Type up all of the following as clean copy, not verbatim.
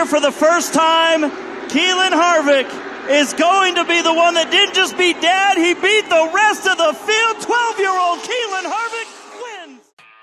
For the first time, Keelan Harvick is going to be the one that didn't just beat Dad, he beat the rest of the field. 12-year-old Keelan Harvick wins.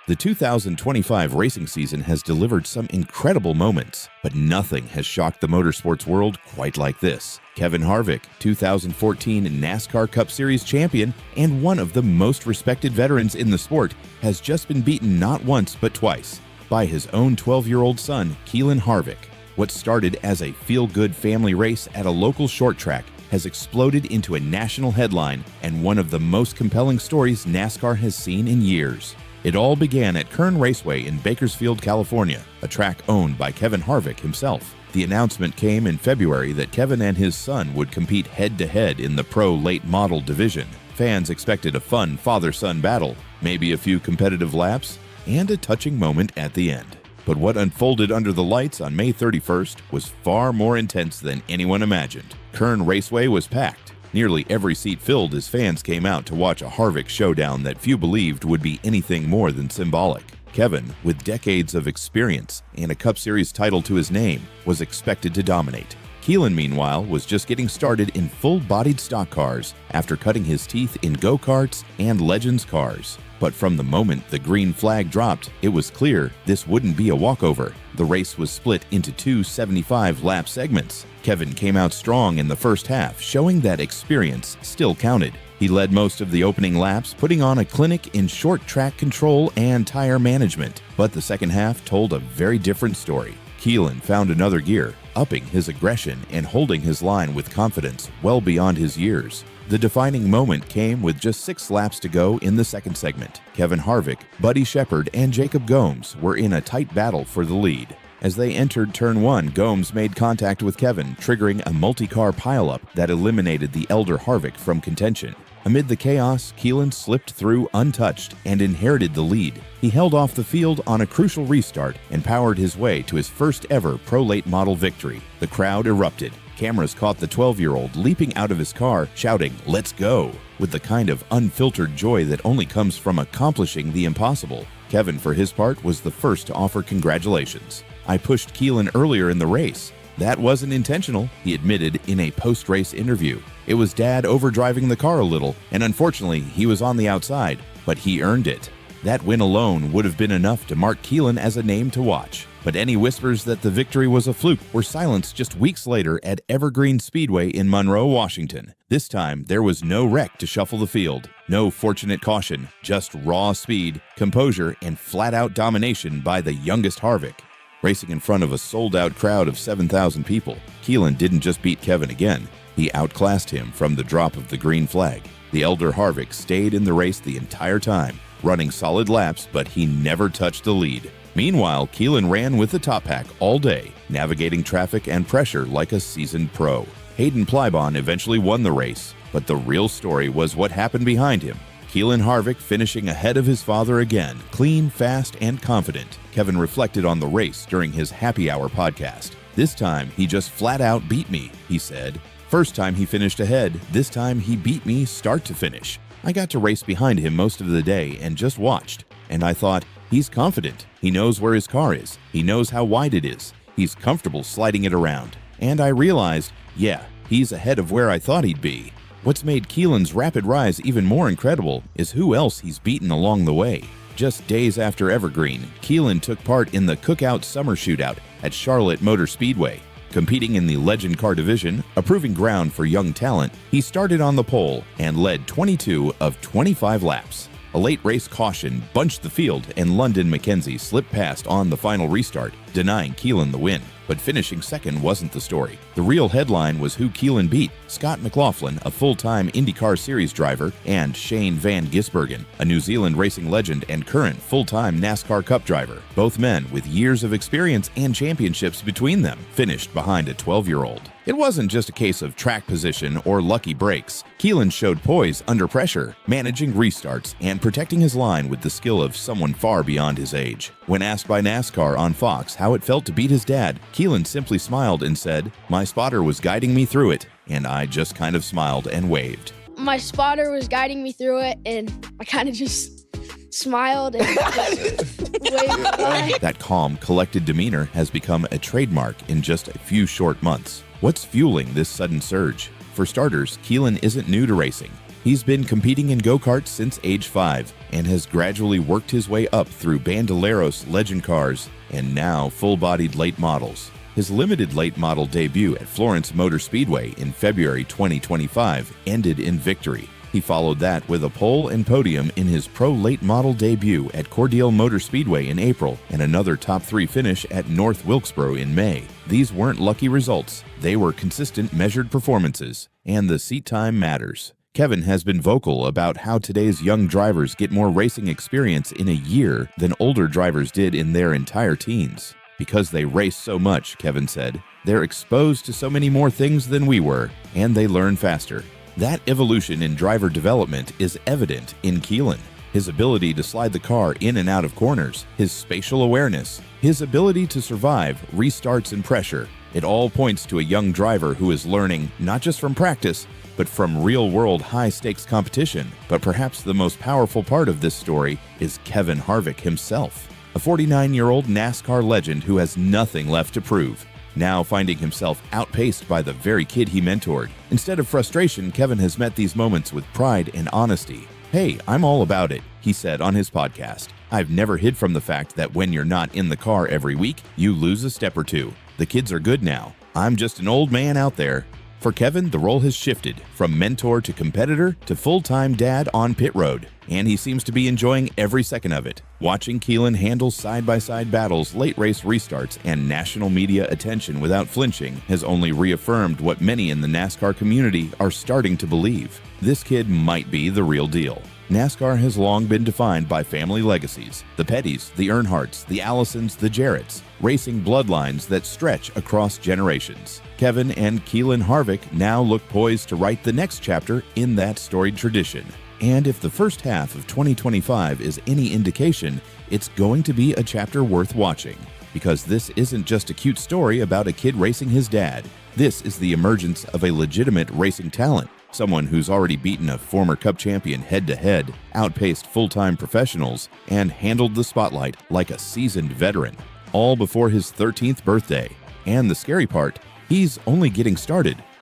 The 2025 racing season has delivered some incredible moments, but nothing has shocked the motorsports world quite like this. Keelan Harvick, 2014 Nascar Cup Series champion and one of the most respected veterans in the sport, has just been beaten not once but twice by his own 12-year-old son, Keelan Harvick. What started as a feel-good family race at a local short track has exploded into a national headline and one of the most compelling stories NASCAR has seen in years. It all began at Kern Raceway in Bakersfield, California, a track owned by Keelan Harvick himself. The announcement came in February that Keelan and his son would compete head-to-head in the Pro Late Model division. Fans expected a fun father-son battle, maybe a few competitive laps, and a touching moment at the end. But what unfolded under the lights on May 31st was far more intense than anyone imagined. Kern Raceway was packed, nearly every seat filled as fans came out to watch a Harvick showdown that few believed would be anything more than symbolic. Keelan, with decades of experience and a Cup Series title to his name, was expected to dominate. Keelan, meanwhile, was just getting started in full-bodied stock cars after cutting his teeth in go-karts and Legends cars. But from the moment the green flag dropped, it was clear this wouldn't be a walkover. The race was split into two 75-lap segments. Keelan came out strong in the first half, showing that experience still counted. He led most of the opening laps, putting on a clinic in short track control and tire management. But the second half told a very different story. Keelan found another gear, upping his aggression and holding his line with confidence well beyond his years. The defining moment came with just 6 laps to go in the second segment. Keelan Harvick, Buddy Shepard, and Jacob Gomes were in a tight battle for the lead. As they entered Turn 1, Gomes made contact with Keelan, triggering a multi-car pileup that eliminated the elder Harvick from contention. Amid the chaos, Keelan slipped through untouched and inherited the lead. He held off the field on a crucial restart and powered his way to his first ever Pro Late Model victory. The crowd erupted. Cameras caught the 12-year-old leaping out of his car, shouting, "Let's go!" with the kind of unfiltered joy that only comes from accomplishing the impossible. Keelan, for his part, was the first to offer congratulations. "I pushed Keelan earlier in the race. That wasn't intentional," he admitted in a post-race interview. "It was Dad overdriving the car a little, and unfortunately, he was on the outside, but he earned it." That win alone would have been enough to mark Keelan as a name to watch. But any whispers that the victory was a fluke were silenced just weeks later at Evergreen Speedway in Monroe, Washington. This time, there was no wreck to shuffle the field, no fortunate caution, just raw speed, composure, and flat-out domination by the youngest Harvick. Racing in front of a sold-out crowd of 7,000 people, Keelan didn't just beat Keelan again, he outclassed him from the drop of the green flag. The elder Harvick stayed in the race the entire time, running solid laps, but he never touched the lead. Meanwhile, Keelan ran with the top pack all day, navigating traffic and pressure like a seasoned pro. Hayden Plybon eventually won the race, but the real story was what happened behind him. Keelan Harvick finishing ahead of his father again, clean, fast, and confident. Keelan reflected on the race during his Happy Hour podcast. "This time, he just flat out beat me," he said. "First time he finished ahead, this time he beat me start to finish. I got to race behind him most of the day and just watched. And I thought, he's confident. He knows where his car is. He knows how wide it is. He's comfortable sliding it around. And I realized, yeah, he's ahead of where I thought he'd be." What's made Keelan's rapid rise even more incredible is who else he's beaten along the way. Just days after Evergreen, Keelan took part in the Cookout Summer Shootout at Charlotte Motor Speedway. Competing in the Legend Car division, a proving ground for young talent, he started on the pole and led 22 of 25 laps. A late race caution bunched the field, and London McKenzie slipped past on the final restart, denying Keelan the win. But finishing second wasn't the story. The real headline was who Keelan beat: Scott McLaughlin, a full-time IndyCar Series driver, and Shane Van Gisbergen, a New Zealand racing legend and current full-time NASCAR Cup driver. Both men with years of experience and championships between them, finished behind a 12-year-old. It wasn't just a case of track position or lucky breaks. Keelan showed poise under pressure, managing restarts and protecting his line with the skill of someone far beyond his age. When asked by NASCAR on Fox how it felt to beat his dad, Keelan simply smiled and said, "My spotter was guiding me through it, and I just kind of smiled and waved." My spotter was guiding me through it, and I kind of just smiled and just That calm, collected demeanor has become a trademark in just a few short months. What's fueling this sudden surge? For starters, Keelan isn't new to racing. He's been competing in go-karts since age 5 and has gradually worked his way up through Bandoleros legend cars and now full-bodied late models. His limited late model debut at Florence Motor Speedway in February 2025 ended in victory. He followed that with a pole and podium in his pro late model debut at Cordele Motor Speedway in April and another top 3 finish at North Wilkesboro in May. These weren't lucky results. They were consistent, measured performances, and the seat time matters. Kevin has been vocal about how today's young drivers get more racing experience in a year than older drivers did in their entire teens. Because they race so much, Kevin said, they're exposed to so many more things than we were, and they learn faster. That evolution in driver development is evident in Keelan. His ability to slide the car in and out of corners, his spatial awareness, his ability to survive restarts and pressure. It all points to a young driver who is learning not just from practice, but from real-world high-stakes competition. But perhaps the most powerful part of this story is Keelan Harvick himself, a 49-year-old NASCAR legend who has nothing left to prove, now finding himself outpaced by the very kid he mentored. Instead of frustration, Kevin has met these moments with pride and honesty. "Hey, I'm all about it," he said on his podcast. "I've never hid from the fact that when you're not in the car every week, you lose a step or two. The kids are good now. I'm just an old man out there." For Kevin, the role has shifted from mentor to competitor to full-time dad on pit road, and he seems to be enjoying every second of it. Watching Keelan handle side-by-side battles, late race restarts, and national media attention without flinching has only reaffirmed what many in the NASCAR community are starting to believe. This kid might be the real deal. NASCAR has long been defined by family legacies: the Pettys, the Earnhardts, the Allisons, the Jarretts, racing bloodlines that stretch across generations. Kevin and Keelan Harvick now look poised to write the next chapter in that storied tradition. And if the first half of 2025 is any indication, it's going to be a chapter worth watching. Because this isn't just a cute story about a kid racing his dad. This is the emergence of a legitimate racing talent. Someone who's already beaten a former Cup champion head-to-head, outpaced full-time professionals, and handled the spotlight like a seasoned veteran, all before his 13th birthday. And the scary part, he's only getting started.